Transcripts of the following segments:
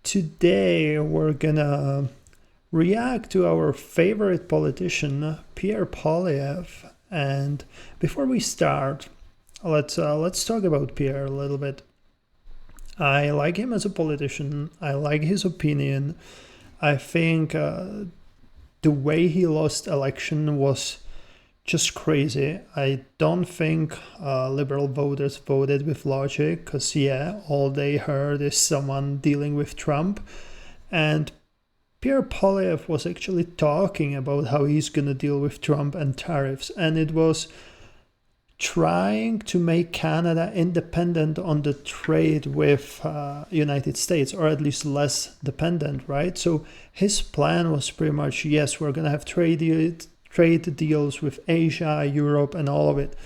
Today we're gonna react to our favorite politician, Pierre Poilievre. And before we start, let's talk about Pierre a little bit. I like him as a politician. I like his opinion. I think the way he lost election was just crazy. I don't think liberal voters voted with logic because, yeah, all they heard is someone dealing with Trump. And Pierre Poilievre was actually talking about how he's going to deal with Trump and tariffs. And it was trying to make Canada independent on the trade with United States, or at least less dependent, right? So his plan was pretty much, yes, we're going to have trade deals with Asia, Europe, and all of it.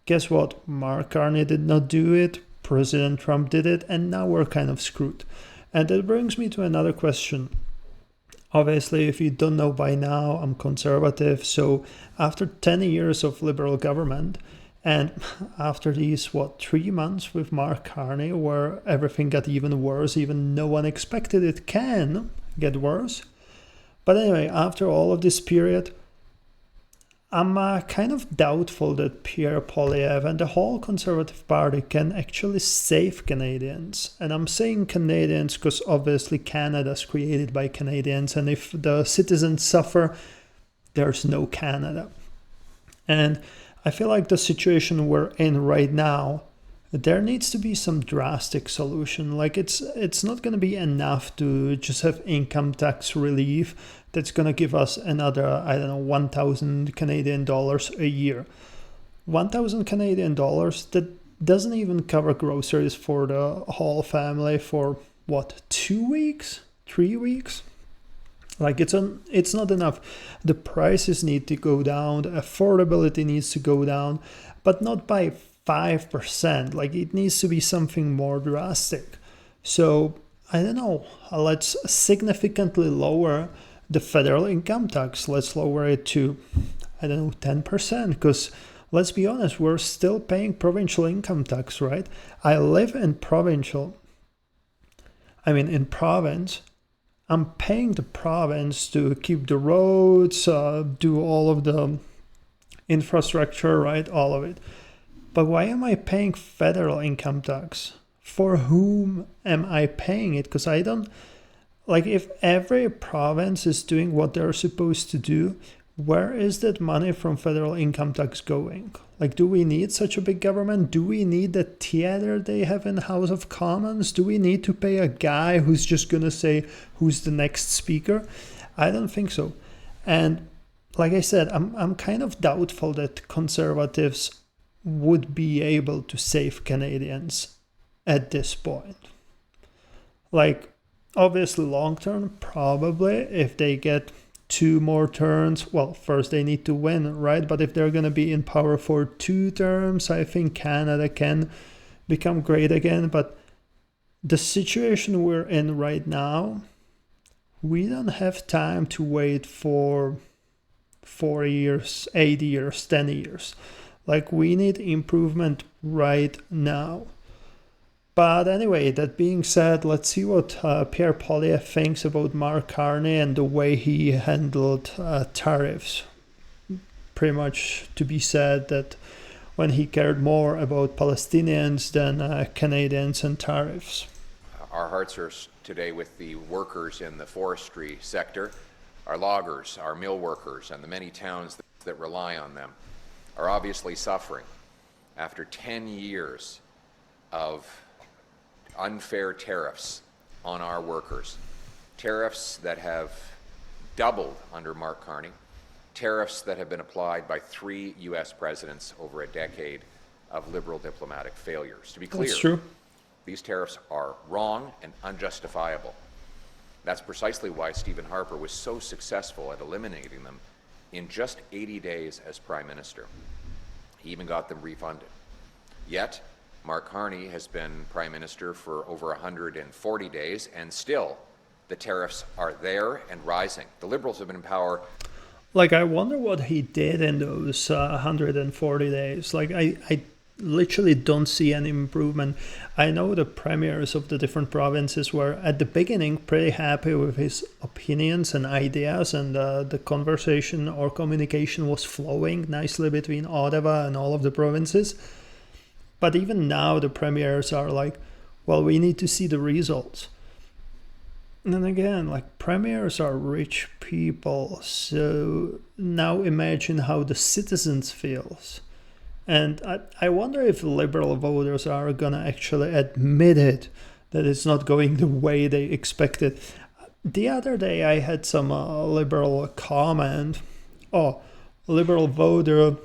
Guess what? Mark Carney did not do it. President Trump did it. And now we're kind of screwed. And that brings me to another question. Obviously, if you don't know by now, I'm conservative. So after 10 years of liberal government, and after these, 3 months with Mark Carney, where everything got even worse, even no one expected it can get worse. But anyway, after all of this period, I'm kind of doubtful that Pierre Poilievre and the whole Conservative Party can actually save Canadians. And I'm saying Canadians because obviously Canada's created by Canadians, and if the citizens suffer, there's no Canada. And I feel like the situation we're in right now, there needs to be some drastic solution. Like it's not going to be enough to just have income tax relief that's going to give us another, 1,000 Canadian dollars a year. 1,000 Canadian dollars, that doesn't even cover groceries for the whole family for 2 weeks, 3 weeks? Like it's not enough. The prices need to go down, the affordability needs to go down, but not by 5%. Like it needs to be something more drastic. So I don't know, let's significantly lower the federal income tax. Let's lower it to 10%, because let's be honest, we're still paying provincial income tax, right? I live in province. I'm paying the province to keep the roads, do all of the infrastructure, right? All of it. But why am I paying federal income tax? For whom am I paying it? Because I don't, like, if every province is doing what they're supposed to do, where is that money from federal income tax going? Like, do we need such a big government? Do we need the theater they have in House of Commons? Do we need to pay a guy who's just going to say who's the next speaker? I don't think so. And like I said, I'm kind of doubtful that conservatives would be able to save Canadians at this point. Like, obviously long term, probably, if they get 2 more terms, well, first they need to win, right? But if they're going to be in power for 2 terms, I think Canada can become great again. But the situation we're in right now, we don't have time to wait for 4 years, 8 years, 10 years. Like, we need improvement right now. But anyway, that being said, let's see what Pierre Poilievre thinks about Mark Carney and the way he handled tariffs. Pretty much to be said that when he cared more about Palestinians than Canadians and tariffs. Our hearts are today with the workers in the forestry sector, our loggers, our mill workers, and the many towns that rely on them are obviously suffering after 10 years of unfair tariffs on our workers. Tariffs that have doubled under Mark Carney, tariffs that have been applied by 3 U.S. presidents over a decade of liberal diplomatic failures. To be clear, That's true. These tariffs are wrong and unjustifiable. That's precisely why Stephen Harper was so successful at eliminating them in just 80 days as Prime Minister. He even got them refunded. Yet, Mark Carney has been Prime Minister for over 140 days, and still the tariffs are there and rising. The Liberals have been in power. Like, I wonder what he did in those 140 days. Like, literally don't see any improvement. I know the premiers of the different provinces were at the beginning pretty happy with his opinions and ideas, and the conversation or communication was flowing nicely between Ottawa and all of the provinces. But even now the premiers are like, well, we need to see the results. And then again, like, premiers are rich people, so now imagine how the citizens feels. And I wonder if liberal voters are gonna actually admit it, that it's not going the way they expected. The other day I had some liberal comment, oh, liberal voter,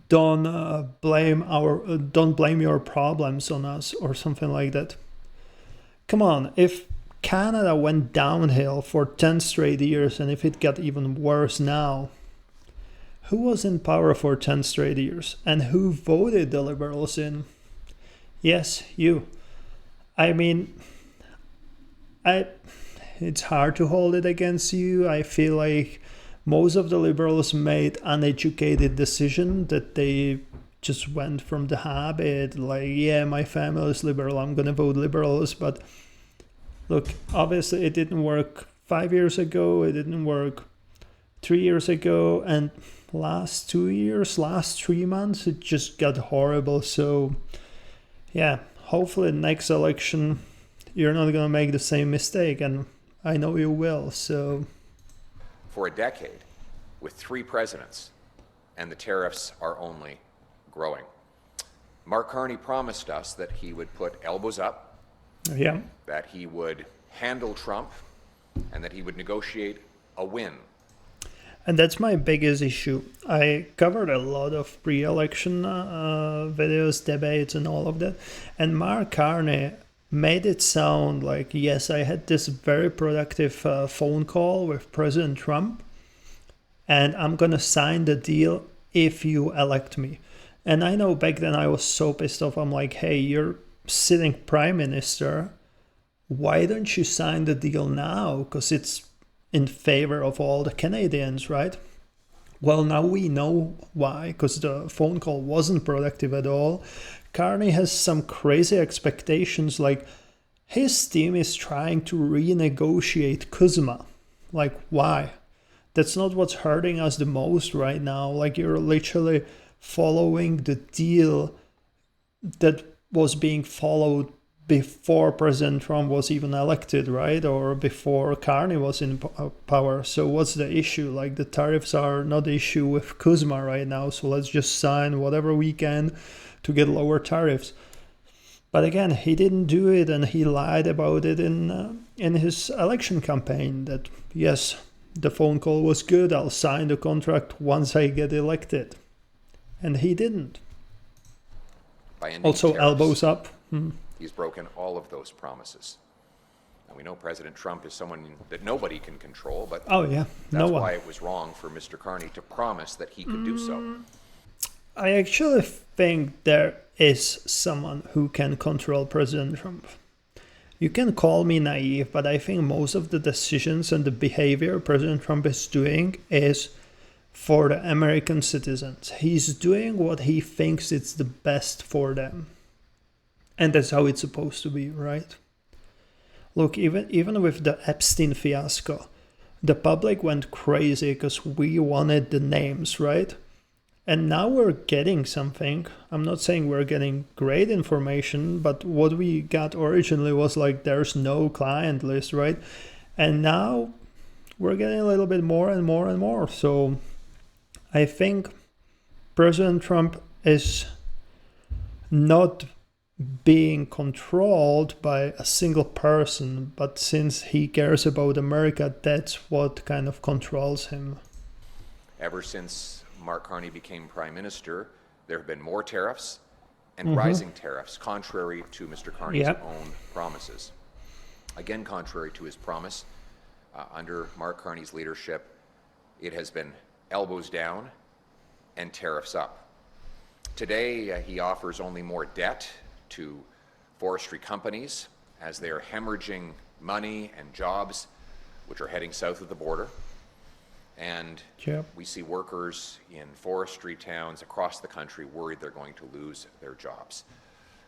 don't blame your problems on us, or something like that. Come on, if Canada went downhill for 10 straight years, and if it got even worse now, who was in power for 10 straight years? And who voted the Liberals in? Yes, you. I mean, it's hard to hold it against you. I feel like most of the Liberals made uneducated decision, that they just went from the habit, like, yeah, my family is Liberal, I'm gonna vote Liberals. But look, obviously it didn't work 5 years ago, it didn't work 3 years ago, and last 3 months, it just got horrible. So yeah, hopefully next election you're not gonna make the same mistake, and I know you will. So for a decade, with 3 presidents, and the tariffs are only growing. Mark Carney promised us that he would put elbows up, yeah, that he would handle Trump, and that he would negotiate a win. and that's my biggest issue. I covered a lot of pre-election videos, debates, and all of that, and Mark Carney made it sound like, yes, I had this very productive phone call with President Trump, and I'm gonna sign the deal if you elect me. And I know back then I was so pissed off. I'm like, hey, you're sitting prime minister, why don't you sign the deal now? Because it's in favor of all the Canadians, right? Well, now we know why, because the phone call wasn't productive at all. Carney has some crazy expectations, like his team is trying to renegotiate CUSMA. Like, why? That's not what's hurting us the most right now. Like, you're literally following the deal that was being followed before President Trump was even elected, right? Or before Carney was in power. So what's the issue? Like, the tariffs are not the issue with CUSMA right now, so let's just sign whatever we can to get lower tariffs. But again, he didn't do it, and he lied about it in his election campaign, that yes, the phone call was good, I'll sign the contract once I get elected. And he didn't. By ending Also, tariffs, elbows up. he's broken all of those promises. Now, we know President Trump is someone that nobody can control, but Oh yeah, no that's one. why it was wrong for Mr. Carney to promise that he could do so. I actually think there is someone who can control President Trump. You can call me naive, but I think most of the decisions and the behavior President Trump is doing is for the American citizens. He's doing what he thinks is the best for them. And that's how it's supposed to be, right? Look, even with the Epstein fiasco, the public went crazy because we wanted the names, right? And now we're getting something. I'm not saying we're getting great information, but what we got originally was like, there's no client list, right? And now we're getting a little bit more and more and more. So I think President Trump is not being controlled by a single person, but since he cares about America, that's what kind of controls him. Ever since Mark Carney became prime minister, there have been more tariffs and rising tariffs, contrary to Mr. Carney's own promises. Again, contrary to his promise, under Mark Carney's leadership, it has been elbows down and tariffs up. Today, he offers only more debt to forestry companies as they are hemorrhaging money and jobs which are heading south of the border. And Yep. we see workers in forestry towns across the country worried they're going to lose their jobs.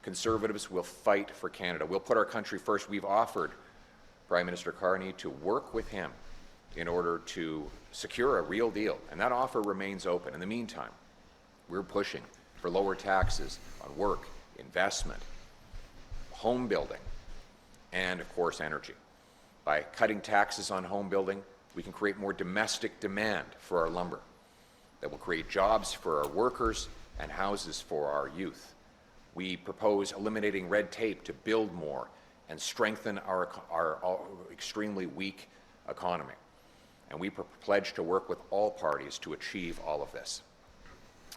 Conservatives will fight for Canada. We'll put our country first. We've offered Prime Minister Carney to work with him in order to secure a real deal, and that offer remains open. In the meantime, we're pushing for lower taxes on work, investment, home building, and of course energy. By cutting taxes on home building, we can create more domestic demand for our lumber that will create jobs for our workers and houses for our youth. We propose eliminating red tape to build more and strengthen our extremely weak economy. And we pledge to work with all parties to achieve all of this.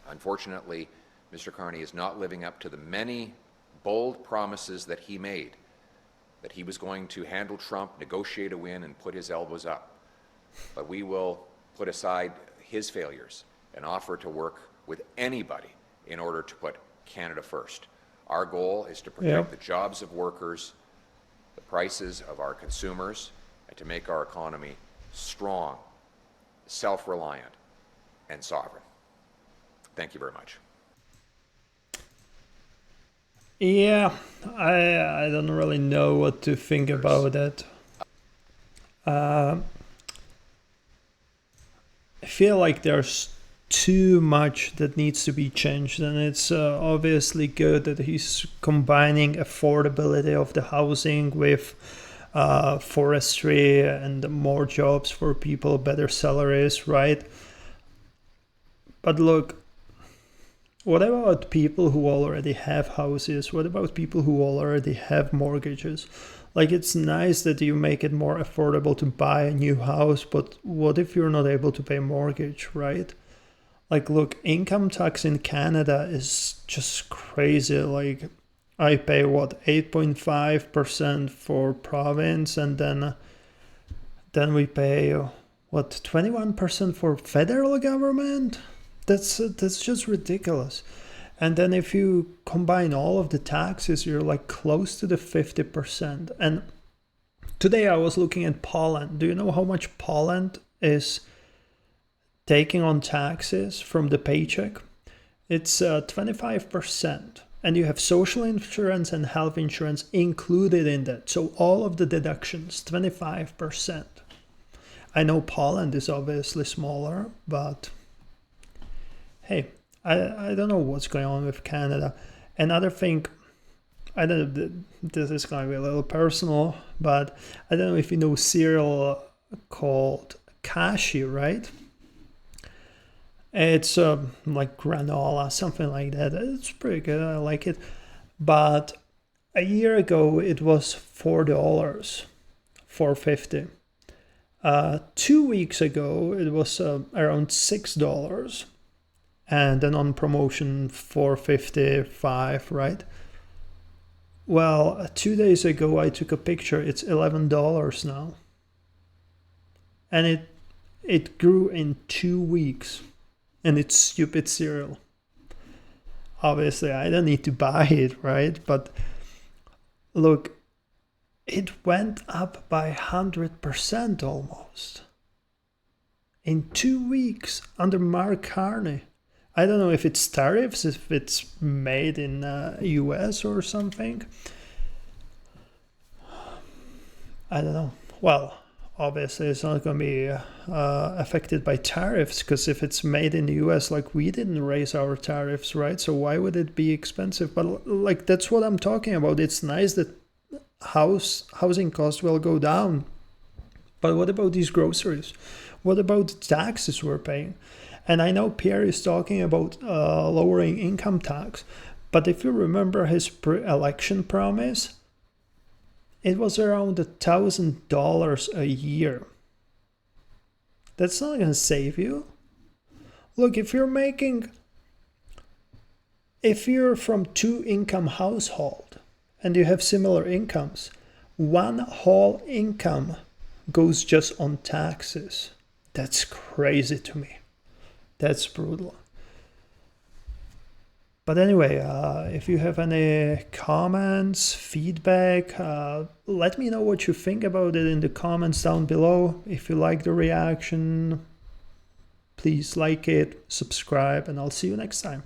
Unfortunately, Mr. Carney is not living up to the many bold promises that he made, that he was going to handle Trump, negotiate a win, and put his elbows up. But we will put aside his failures and offer to work with anybody in order to put Canada first. Our goal is to protect the jobs of workers, the prices of our consumers, and to make our economy strong, self-reliant, and sovereign. Thank you very much. Yeah, I don't really know what to think about it. I feel like there's too much that needs to be changed, and it's obviously good that he's combining affordability of the housing with forestry and more jobs for people, better salaries, right? But look, what about people who already have houses? What about people who already have mortgages? Like, it's nice that you make it more affordable to buy a new house, but what if you're not able to pay mortgage, right? Like, look, income tax in Canada is just crazy. Like, I pay, 8.5% for province, and then we pay, 21% for federal government? That's just ridiculous. And then if you combine all of the taxes, you're like close to the 50%. And today I was looking at Poland. Do you know how much Poland is taking on taxes from the paycheck? It's 25%. And you have social insurance and health insurance included in that. So all of the deductions, 25%. I know Poland is obviously smaller, but hey, I don't know what's going on with Canada. Another thing, I don't know, this is going to be a little personal, but I don't know if you know cereal called Kashi, right? It's like granola, something like that. It's pretty good, I like it. But a year ago, it was $4, $4.50. 2 weeks ago, it was around $6. And then on promotion $4.55, right? Well, 2 days ago I took a picture. It's $11 now, and it grew in 2 weeks, and it's stupid cereal. Obviously, I don't need to buy it, right? But look, it went up by 100% almost in 2 weeks under Mark Carney. I don't know if it's tariffs, if it's made in US or something. I don't know. Well, obviously it's not going to be affected by tariffs, because if it's made in the US, like, we didn't raise our tariffs, right? So why would it be expensive? But like, that's what I'm talking about. It's nice that housing costs will go down. But what about these groceries? What about the taxes we're paying? And I know Pierre is talking about lowering income tax, but if you remember his pre-election promise, it was around $1,000 a year. That's not going to save you. Look, if you're from two-income household and you have similar incomes, one whole income goes just on taxes. That's crazy to me. That's brutal. But anyway, if you have any comments, feedback, let me know what you think about it in the comments down below. If you like the reaction, Please like it, subscribe, and I'll see you next time.